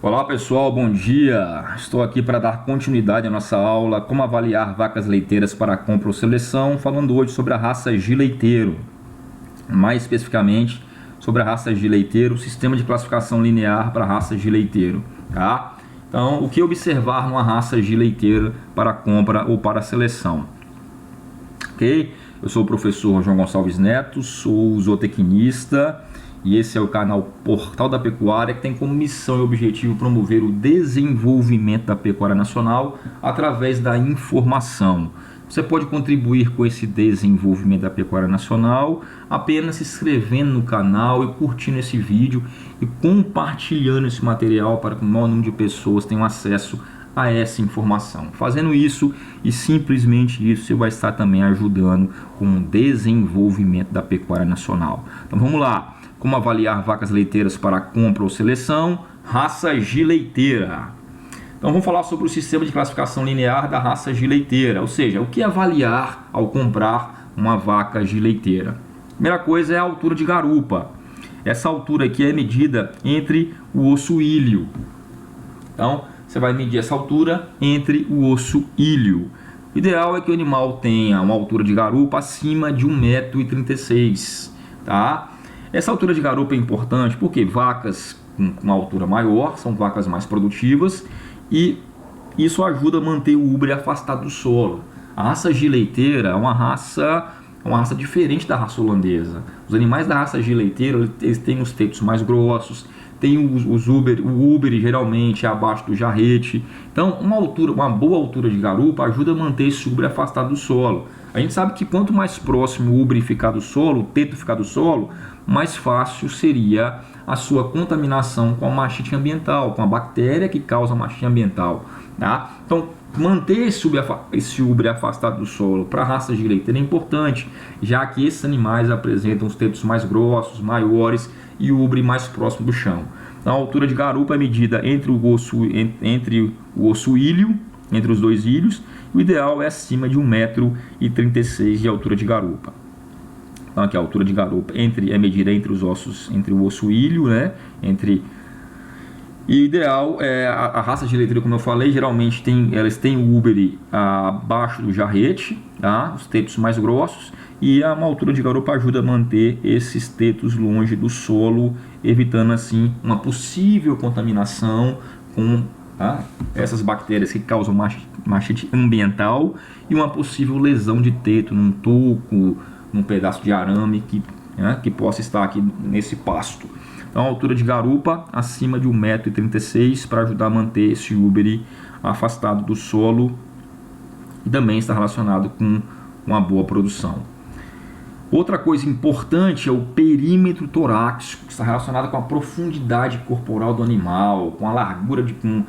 Olá pessoal, bom dia! Estou aqui para dar continuidade à nossa aula Como avaliar vacas leiteiras para compra ou seleção, falando hoje sobre a raça G leiteiro. Mais especificamente sobre a raça G leiteiro, o sistema de classificação linear para a raça G leiteiro, tá? Então, o que observar numa raça G leiteira para compra ou para seleção? Ok? Eu sou o professor João Gonçalves Neto, sou zootecnista e esse é o canal Portal da Pecuária, que tem como missão e objetivo promover o desenvolvimento da pecuária nacional através da informação. Você pode contribuir com esse desenvolvimento da pecuária nacional apenas se inscrevendo no canal e curtindo esse vídeo e compartilhando esse material para que o maior número de pessoas tenham acesso a essa informação. Fazendo isso e simplesmente isso, você vai estar também ajudando com o desenvolvimento da pecuária nacional. Então vamos lá. Como avaliar vacas leiteiras para compra ou seleção? Raça G leiteira. Então vamos falar sobre o sistema de classificação linear da raça G leiteira, ou seja, o que avaliar ao comprar uma vaca G leiteira. Primeira coisa é a altura de garupa. Essa altura aqui é medida entre o osso íleo. Então você vai medir essa altura entre o osso íleo. O ideal é que o animal tenha uma altura de garupa acima de 1,36 m, tá? Essa altura de garupa é importante porque vacas com uma altura maior são vacas mais produtivas e isso ajuda a manter o ubre afastado do solo. A raça G leiteira é uma raça diferente da raça holandesa. Os animais da raça G leiteira eles têm os tetos mais grossos, tem o ubre geralmente é abaixo do jarrete. Então uma boa altura de garupa ajuda a manter esse ubre afastado do solo. A gente sabe que quanto mais próximo o ubre ficar do solo, o teto ficar do solo, mais fácil seria a sua contaminação com a mastite ambiental, com a bactéria que causa a mastite ambiental, tá? Então manter esse ubre afastado do solo para a raça G leiteira é importante, já que esses animais apresentam os tetos mais grossos, maiores e o ubre mais próximo do chão. Então, a altura de garupa é medida entre o osso íleo, entre os dois íleos. O ideal é acima de 1,36 m de altura de garupa. Então aqui a altura de garupa é medida entre os ossos, entre o osso íleo, né? E o ideal é a raça de leiteira, como eu falei, geralmente elas têm o ubre abaixo do jarrete, tá? Os tetos mais grossos, e uma altura de garupa ajuda a manter esses tetos longe do solo, evitando assim uma possível contaminação com essas bactérias que causam mastite ambiental e uma possível lesão de teto num toco, num pedaço de arame que possa estar aqui nesse pasto. Então a altura de garupa acima de 1,36 m para ajudar a manter esse ubre afastado do solo e também está relacionado com uma boa produção. Outra coisa importante é o perímetro torácico, que está relacionado com a profundidade corporal do animal, com a largura, com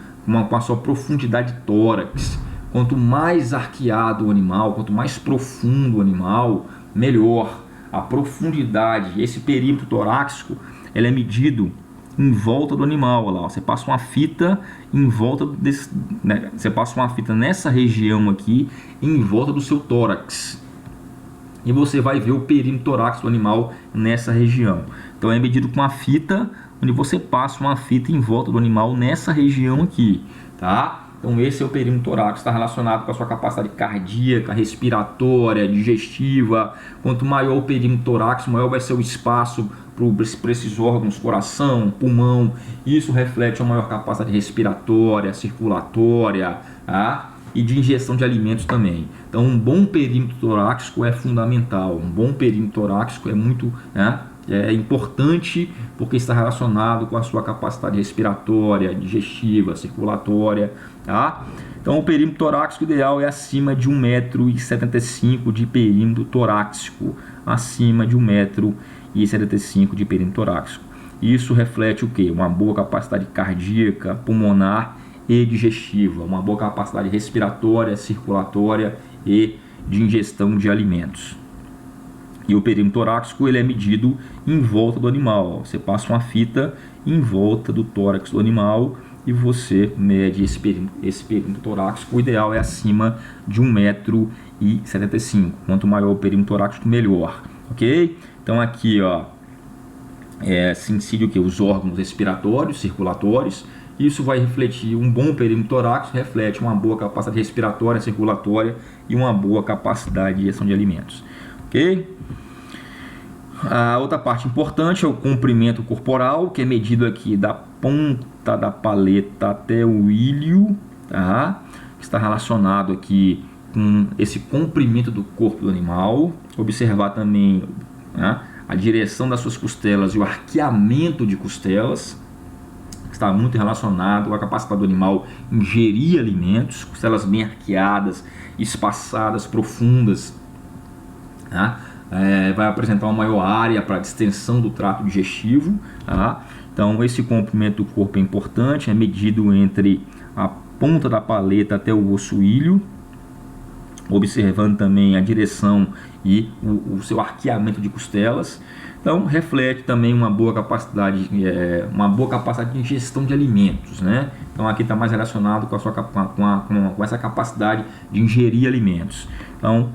a sua profundidade tórax. Quanto mais arqueado o animal, quanto mais profundo o animal, melhor. A profundidade, esse perímetro torácico, ele é medido em volta do animal. Olha lá, você passa uma fita em volta desse, né? Você passa uma fita nessa região aqui, em volta do seu tórax. E você vai ver o perímetro torácico do animal nessa região. Então é medido com uma fita, onde você passa uma fita em volta do animal nessa região aqui, tá? Então esse é o perímetro torácico, está relacionado com a sua capacidade cardíaca, respiratória, digestiva. Quanto maior o perímetro torácico, maior vai ser o espaço para esses órgãos, coração, pulmão. Isso reflete uma maior capacidade respiratória, circulatória, tá? E de ingestão de alimentos também. Então um bom perímetro torácico é fundamental. Um bom perímetro torácico é muito é importante porque está relacionado com a sua capacidade respiratória, digestiva, circulatória, tá? Então o perímetro torácico ideal é acima de 1,75 m de perímetro torácico, acima de 1,75 m de perímetro torácico. Isso reflete o quê? Uma boa capacidade cardíaca, pulmonar e digestiva, uma boa capacidade respiratória, circulatória e de ingestão de alimentos. E o perímetro torácico ele é medido em volta do animal. Você passa uma fita em volta do tórax do animal e você mede esse perímetro torácico. O ideal é acima de 1,75 m. Quanto maior o perímetro torácico, melhor. Ok? Então aqui, ó, se incide o que? Os órgãos respiratórios, circulatórios Isso vai refletir um bom perímetro torácico, reflete uma boa capacidade respiratória, circulatória e uma boa capacidade de digestão de alimentos. Ok? A outra parte importante é o comprimento corporal, que é medido aqui da ponta da paleta até o ilho, tá? Que está relacionado aqui com esse comprimento do corpo do animal. Observar também, né, a direção das suas costelas e o arqueamento de costelas, que está muito relacionado com a capacidade do animal ingerir alimentos, costelas bem arqueadas, espaçadas, profundas, tá? Vai apresentar uma maior área para distensão do trato digestivo, tá? Então esse comprimento do corpo é importante, é medido entre a ponta da paleta até o osso ilho, observando também a direção e o seu arqueamento de costelas. Então reflete também uma boa capacidade de ingestão de alimentos, né? Então aqui está mais relacionado com essa capacidade de ingerir alimentos. Então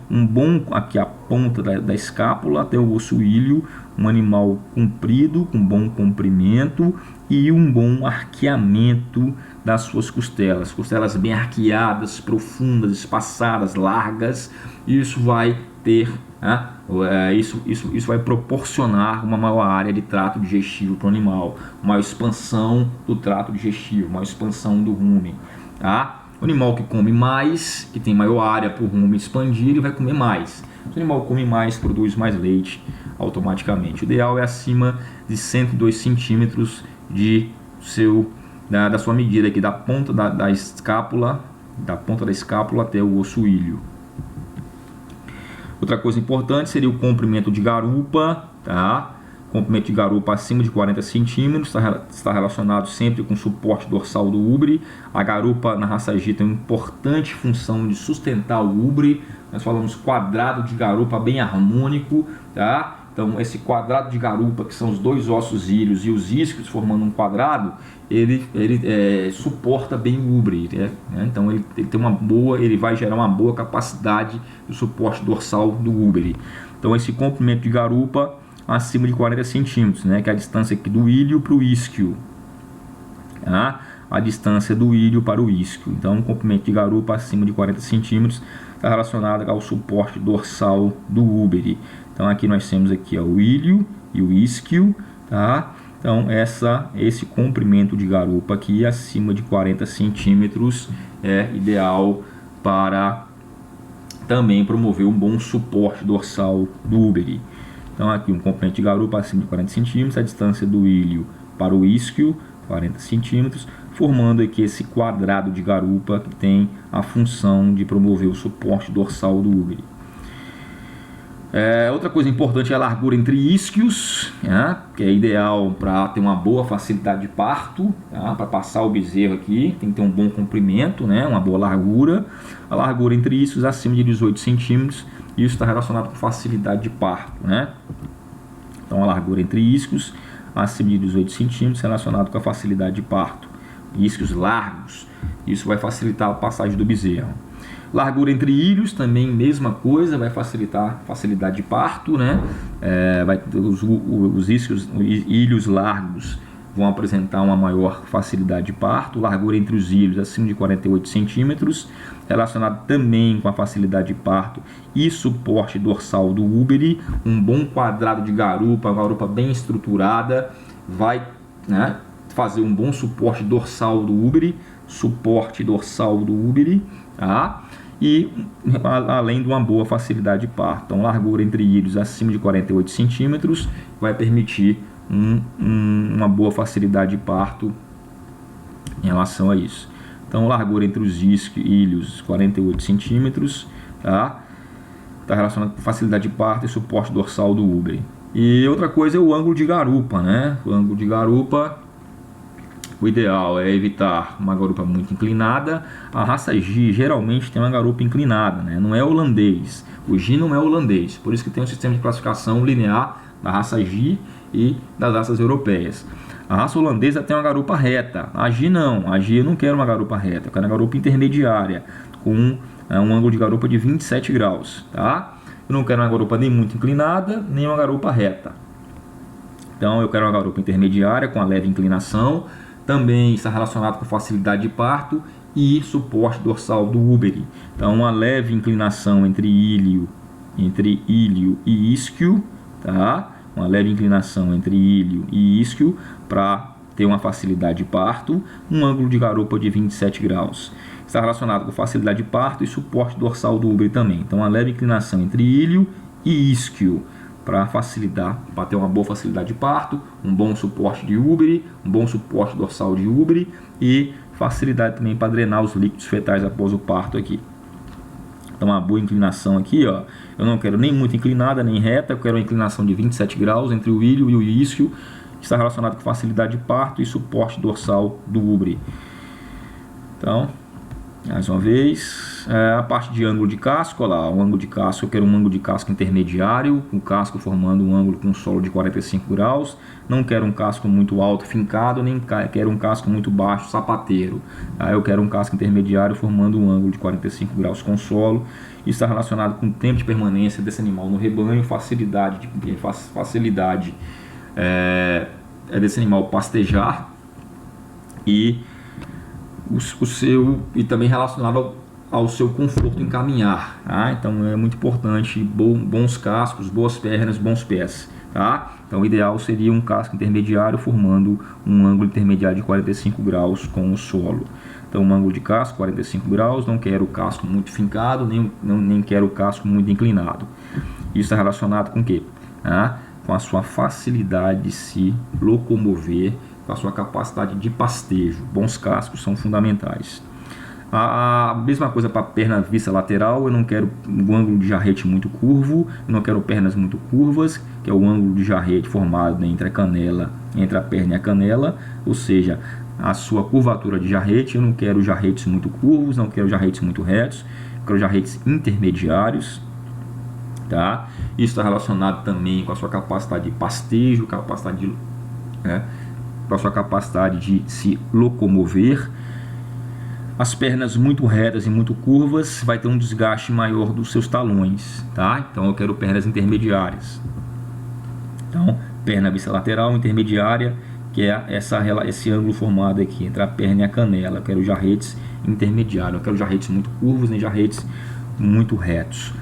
aqui a ponta da escápula até o osso ilho, um animal comprido, com bom comprimento e um bom arqueamento das suas costelas, costelas bem arqueadas, profundas, espaçadas, largas. Isso vai ter, né, isso vai proporcionar uma maior área de trato digestivo para o animal, uma expansão do trato digestivo, uma expansão do rumen, tá? O animal que come mais, que tem maior área para o rumen expandir, ele vai comer mais. Se o animal come mais, produz mais leite automaticamente. O ideal é acima de 102 centímetros da sua medida aqui, da ponta da escápula até o osso ilho. Outra coisa importante seria o comprimento de garupa, tá? Comprimento de garupa acima de 40 centímetros, está relacionado sempre com o suporte dorsal do úbere. A garupa na raça Agi tem uma importante função de sustentar o úbere. Nós falamos quadrado de garupa bem harmônico, tá? Então esse quadrado de garupa, que são os dois ossos ilhos e os isquios formando um quadrado, ele suporta bem o úbere, né? Então ele vai gerar uma boa capacidade do suporte dorsal do úbere. Então esse comprimento de garupa acima de 40 centímetros, né? Que é a distância aqui do ilho para o isquio, tá? A distância do ilho para o isquio. Então, um comprimento de garupa acima de 40 centímetros está relacionado ao suporte dorsal do úbere. Então, aqui nós temos aqui, ó, o ilho e o isquio, tá? Então, esse comprimento de garupa aqui acima de 40 centímetros é ideal para também promover um bom suporte dorsal do úbere. Então aqui um comprimento de garupa acima de 40 centímetros, a distância do ilho para o isquio, 40 centímetros, formando aqui esse quadrado de garupa que tem a função de promover o suporte dorsal do úbere. Outra coisa importante é a largura entre isquios, né, que é ideal para ter uma boa facilidade de parto, tá, para passar o bezerro aqui, tem que ter um bom comprimento, né, uma boa largura. A largura entre isquios acima de 18 centímetros, isso está relacionado com facilidade de parto, né? Então a largura entre isquios acima de 18 centímetros relacionado com a facilidade de parto. Isquios largos, isso vai facilitar a passagem do bezerro. Largura entre ilhos também, mesma coisa, vai facilitar a facilidade de parto, né? Os ilhos largos vão apresentar uma maior facilidade de parto. Largura entre os ilhos acima de 48 centímetros, relacionado também com a facilidade de parto e suporte dorsal do úbere. Um bom quadrado de garupa, uma garupa bem estruturada, vai, né, fazer um bom suporte dorsal do úbere, tá? E além de uma boa facilidade de parto. Então, largura entre ilhos acima de 48 centímetros vai permitir uma boa facilidade de parto em relação a isso. Então, largura entre os ilhos 48 centímetros, tá? Está relacionado com facilidade de parto e suporte dorsal do úbere. E outra coisa é o ângulo de garupa, né? O ângulo de garupa, o ideal é evitar uma garupa muito inclinada. A raça Agi geralmente tem uma garupa inclinada, né? Não é holandês. O Agi não é holandês, por isso que tem um sistema de classificação linear da raça Agi e das raças europeias. A raça holandesa tem uma garupa reta. A Agi não. A Agi eu não quero uma garupa reta, eu quero uma garupa intermediária com um ângulo de garupa de 27 graus, tá? Eu não quero uma garupa nem muito inclinada, nem uma garupa reta. Então eu quero uma garupa intermediária com a leve inclinação, Também está relacionado com facilidade de parto e suporte dorsal do úbere. Então, uma leve inclinação entre ilho e isquio, tá? Uma leve inclinação entre ilho e isquio para ter uma facilidade de parto, um ângulo de garupa de 27 graus. Está relacionado com facilidade de parto e suporte dorsal do úbere também. Então, uma leve inclinação entre ilho e isquio para facilitar, para ter uma boa facilidade de parto, um bom suporte de úbere, um bom suporte dorsal de úbere e facilidade também para drenar os líquidos fetais após o parto aqui. Então, uma boa inclinação aqui, ó. Eu não quero nem muito inclinada, nem reta, eu quero uma inclinação de 27 graus entre o ilho e o isquio. Está relacionado com facilidade de parto e suporte dorsal do úbere. Então, mais uma vez, a parte de ângulo de casco, olha lá, o ângulo de casco, eu quero um ângulo de casco intermediário, com o casco formando um ângulo com solo de 45 graus. Não quero um casco muito alto fincado, nem quero um casco muito baixo sapateiro. Eu quero um casco intermediário formando um ângulo de 45 graus com solo. Isso está relacionado com o tempo de permanência desse animal no rebanho, facilidade desse animal pastejar e também relacionado ao seu conforto em caminhar, tá? Então é muito importante bons cascos, boas pernas, bons pés, tá? Então o ideal seria um casco intermediário formando um ângulo intermediário de 45 graus com o solo. Então um ângulo de casco 45 graus, não quero o casco muito fincado, nem quero o casco muito inclinado. Isso está relacionado com o quê? Com a sua facilidade de se locomover, com a sua capacidade de pastejo. Bons cascos são fundamentais. A mesma coisa para a perna vista lateral, eu não quero um ângulo de jarrete muito curvo, eu não quero pernas muito curvas, que é o ângulo de jarrete formado entre a perna e a canela, ou seja, a sua curvatura de jarrete. Eu não quero jarretes muito curvos, não quero jarretes muito retos, eu quero jarretes intermediários. Tá? Isso está relacionado também com a sua capacidade de pastejo, com a sua capacidade de se locomover. As pernas muito retas e muito curvas vai ter um desgaste maior dos seus talões, tá? Então eu quero pernas intermediárias. Então, perna bilateral intermediária, que é esse ângulo formado aqui entre a perna e a canela. Eu quero jarretes intermediários, não quero jarretes muito curvos nem jarretes muito retos.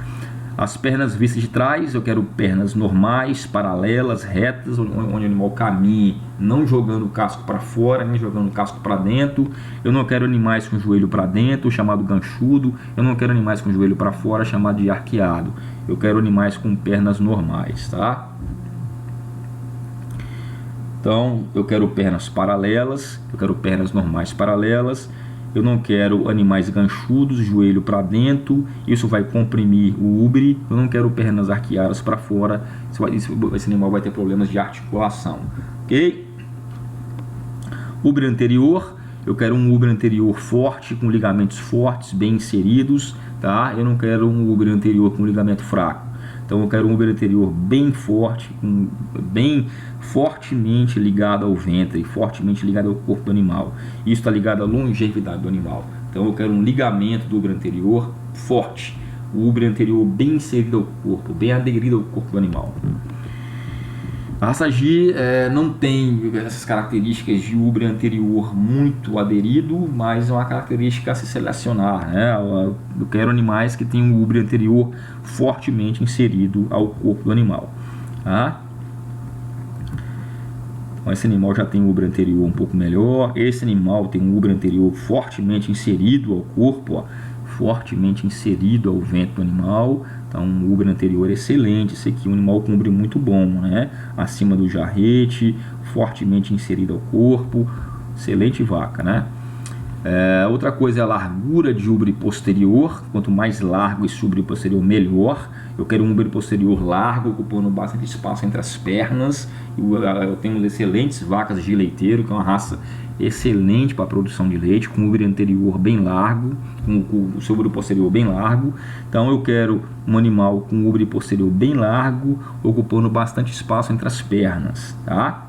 As pernas vistas de trás, eu quero pernas normais, paralelas, retas, onde o animal caminhe, não jogando o casco para fora, nem jogando o casco para dentro. Eu não quero animais com o joelho para dentro, chamado ganchudo. Eu não quero animais com o joelho para fora, chamado de arqueado. Eu quero animais com pernas normais, tá? Então, eu quero pernas paralelas, eu quero pernas normais paralelas. Eu não quero animais ganchudos, joelho para dentro, isso vai comprimir o úbere. Eu não quero pernas arqueadas para fora, esse animal vai ter problemas de articulação, ok? Úbere anterior, eu quero um úbere anterior forte, com ligamentos fortes, bem inseridos, tá? Eu não quero um úbere anterior com ligamento fraco. Então eu quero um úbere anterior bem forte, bem fortemente ligado ao ventre, fortemente ligado ao corpo do animal. Isso está ligado à longevidade do animal. Então eu quero um ligamento do úbere anterior forte, o úbere anterior bem inserido ao corpo, bem aderido ao corpo do animal. A raça G não tem essas características de úbere anterior muito aderido, mas é uma característica a se selecionar, né? Eu quero animais que tenham o úbere anterior fortemente inserido ao corpo do animal, tá? Então, esse animal já tem um úbere anterior um pouco melhor. Esse animal tem um úbere anterior fortemente inserido ao corpo, ó, fortemente inserido ao ventre do animal. Então, um úbere anterior excelente. Esse aqui é um animal com úbere muito bom, né? Acima do jarrete, fortemente inserido ao corpo. Excelente vaca, né? Outra coisa é a largura de úbere posterior. Quanto mais largo esse úbere posterior, melhor. Eu quero um úbere posterior largo, ocupando bastante espaço entre as pernas. Eu tenho excelentes vacas de leiteiro, que é uma raça excelente para a produção de leite, com o úbere anterior bem largo, com o seu úbere posterior bem largo. Então eu quero um animal com o úbere posterior bem largo, ocupando bastante espaço entre as pernas, tá?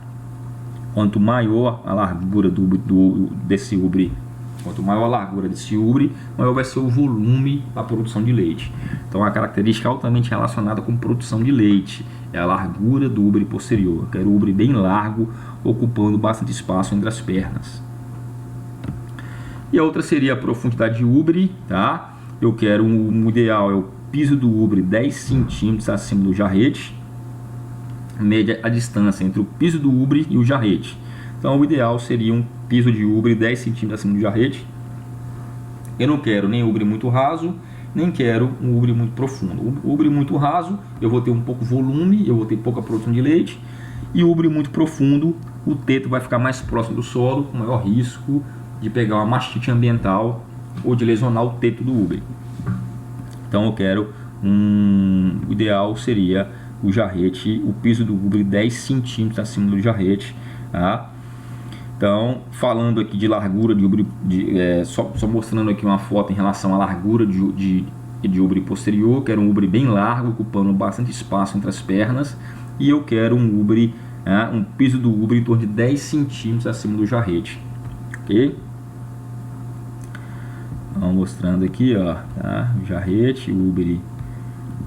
Quanto maior a largura desse úbere, maior vai ser o volume da produção de leite. Então, a característica altamente relacionada com produção de leite é a largura do úbere posterior. Eu quero o úbere bem largo, ocupando bastante espaço entre as pernas. E a outra seria a profundidade de ubre, tá? Eu quero um ideal é o piso do ubre 10 centímetros acima do jarrete, média a distância entre o piso do ubre e o jarrete. Então o ideal seria um piso de ubre 10 centímetros acima do jarrete. Eu não quero nem ubre muito raso, nem quero um ubre muito profundo. O ubre muito raso, eu vou ter um pouco volume, eu vou ter pouca produção de leite. E o ubre muito profundo, o teto vai ficar mais próximo do solo, com maior risco de pegar uma mastite ambiental ou de lesionar o teto do ubre. Então eu quero o ideal seria o jarrete, o piso do ubre 10 centímetros acima do jarrete, tá? Então, falando aqui de largura de ubre, só mostrando aqui uma foto em relação à largura de ubre posterior. Quero um ubre bem largo, ocupando bastante espaço entre as pernas. E eu quero um ubre, um piso do ubre em torno de 10 centímetros acima do jarrete. Ok? Então, mostrando aqui, ó, tá? O jarrete, o ubre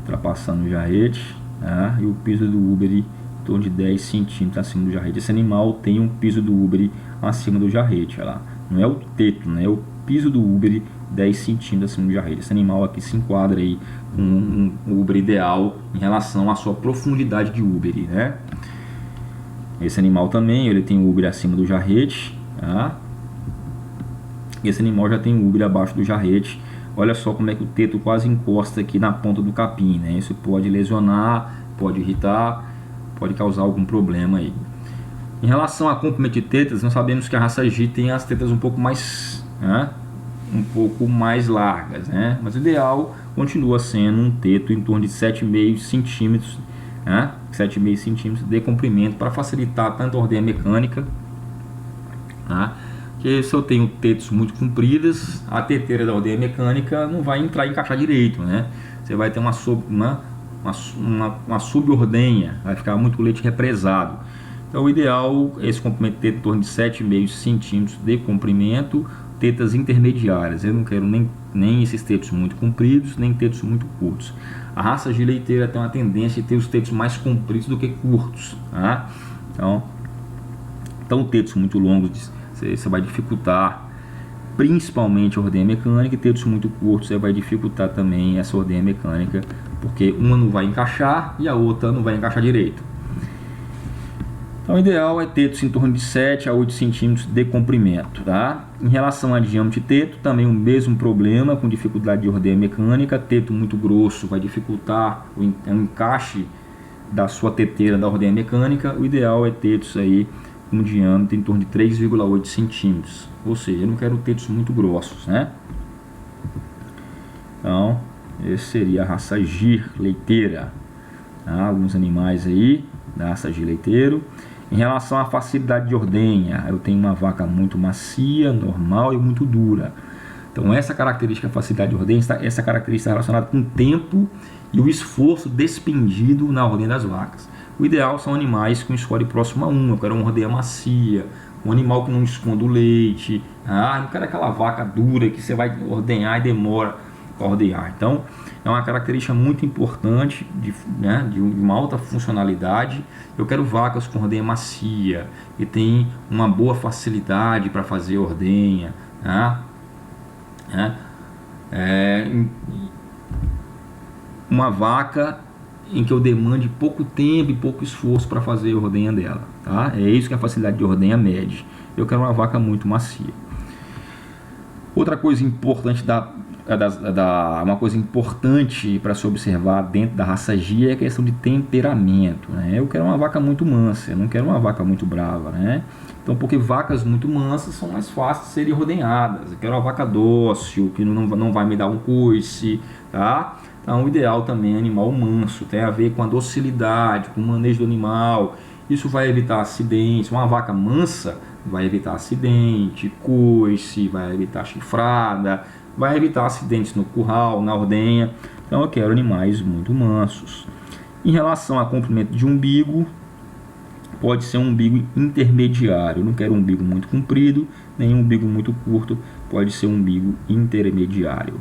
ultrapassando o jarrete, tá? E o piso do ubre em torno de 10 centímetros acima do jarrete. Esse animal tem um piso do ubre acima do jarrete, olha lá. Não é o teto, né? É o piso do ubre 10 centímetros acima do jarrete. Esse animal aqui se enquadra aí com um ubre ideal em relação à sua profundidade de ubre, né? Esse animal também, ele tem o ubre acima do jarrete, tá? Esse animal já tem o ubre abaixo do jarrete. Olha só como é que o teto quase encosta aqui na ponta do capim, né? Isso pode lesionar, pode irritar, pode causar algum problema aí. Em relação a comprimento de tetas, nós sabemos que a raça G tem as tetas um pouco mais, né, largas, né? Mas o ideal continua sendo um teto em torno de 7,5 centímetros, né? 7,5 centímetros de comprimento para facilitar tanto a ordenha mecânica, tá? Porque se eu tenho tetos muito compridas, a teteira da ordenha mecânica não vai encaixar direito, né? Você vai ter uma subordenha, vai ficar muito leite represado. Então o ideal é esse comprimento de teto em torno de 7,5 centímetros de comprimento, tetas intermediárias. Eu não quero nem esses tetos muito compridos, nem tetos muito curtos. A raça G leiteira tem uma tendência de ter os tetos mais compridos do que curtos, tá? Então tetos muito longos você vai dificultar principalmente a ordenha mecânica, e tetos muito curtos você vai dificultar também essa ordenha mecânica, porque uma não vai encaixar e a outra não vai encaixar direito. Então o ideal é tetos em torno de 7 a 8 centímetros de comprimento, tá? Em relação a diâmetro de teto, também o mesmo problema, com dificuldade de ordenha mecânica. Teto muito grosso vai dificultar o encaixe da sua teteira da ordenha mecânica. O ideal é tetos aí com diâmetro em torno de 3,8 centímetros, ou seja, eu não quero tetos muito grossos, né? Então esse seria a raça Gir leiteira, tá? Alguns animais aí da raça Gir leiteiro. Em relação à facilidade de ordenha, eu tenho uma vaca muito macia, normal e muito dura. Então essa característica, facilidade de ordenha, essa característica relacionada com o tempo e o esforço despendido na ordenha das vacas. O ideal são animais com score próximo a 1. Eu quero uma ordenha macia, um animal que não esconda o leite. Não quero aquela vaca dura que você vai ordenhar e demora para ordenhar. Então é uma característica muito importante de uma alta funcionalidade. Eu quero vacas com ordenha macia, que tem uma boa facilidade para fazer ordenha, uma vaca em que eu demande pouco tempo e pouco esforço para fazer a ordenha dela, tá? É isso que a facilidade de ordenha mede. Eu quero uma vaca muito macia. Outra coisa importante uma coisa importante para se observar dentro da raça G é a questão de temperamento, né? Eu quero uma vaca muito mansa, eu não quero uma vaca muito brava, né? Então, porque vacas muito mansas são mais fáceis de serem ordenhadas. Eu quero uma vaca dócil, que não vai me dar um coice, tá? Então, o ideal também é animal manso, tem a ver com a docilidade, com o manejo do animal. Isso vai evitar acidentes. Uma vaca mansa vai evitar acidente, coice, vai evitar chifrada, vai evitar acidentes no curral, na ordenha. Então eu quero animais muito mansos. Em relação a comprimento de umbigo, pode ser um umbigo intermediário. Eu não quero um umbigo muito comprido, nem um umbigo muito curto. Pode ser um umbigo intermediário.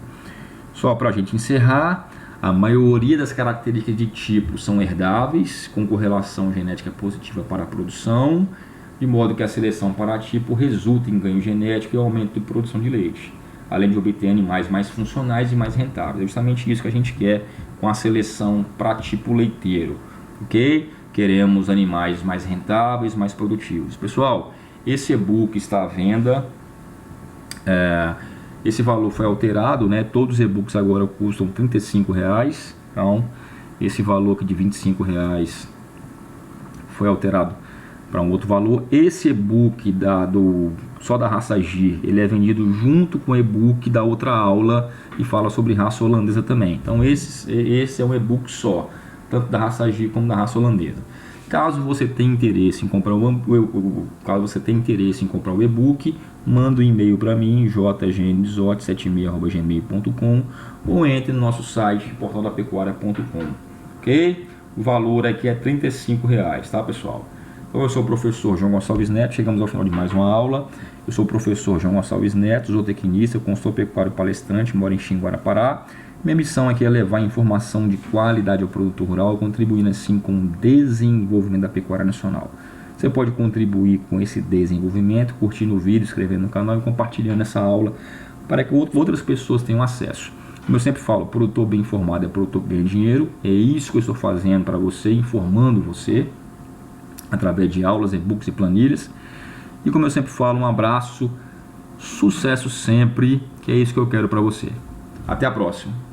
Só para a gente encerrar, a maioria das características de tipo são herdáveis, com correlação genética positiva para a produção. de modo que a seleção para tipo resulte em ganho genético e aumento de produção de leite, além de obter animais mais funcionais e mais rentáveis. É justamente isso que a gente quer com a seleção para tipo leiteiro, ok? Queremos animais mais rentáveis, mais produtivos. Pessoal, esse e-book está à venda. Esse valor foi alterado, né? Todos os e-books agora custam R$35. Então, esse valor aqui de R$25 foi alterado para um outro valor. Esse e-book só da raça Gir, ele é vendido junto com o e-book da outra aula e fala sobre raça holandesa também. Então esse é um e-book só, tanto da raça Gir como da raça holandesa. Caso você tenha interesse em comprar o e-book, manda um e-mail para mim, jgnizot76@gmail.com, ou entre no nosso site, portaldapecuaria.com, ok? O valor aqui é R$35, tá, pessoal? Então eu sou o professor João Gonçalves Neto, chegamos ao final de mais uma aula. Eu sou o professor João Gonçalves Neto, zootecnista, consultor pecuário palestrante, moro em Xinguara, Pará. Minha missão aqui é levar informação de qualidade ao produtor rural, contribuindo assim com o desenvolvimento da pecuária nacional. Você pode contribuir com esse desenvolvimento, curtindo o vídeo, inscrevendo no canal e compartilhando essa aula para que outras pessoas tenham acesso. Como eu sempre falo, produtor bem informado é produtor que ganha dinheiro. É isso que eu estou fazendo para você, informando você através de aulas, e-books e planilhas. E como eu sempre falo, um abraço, sucesso sempre, que é isso que eu quero para você. Até a próxima.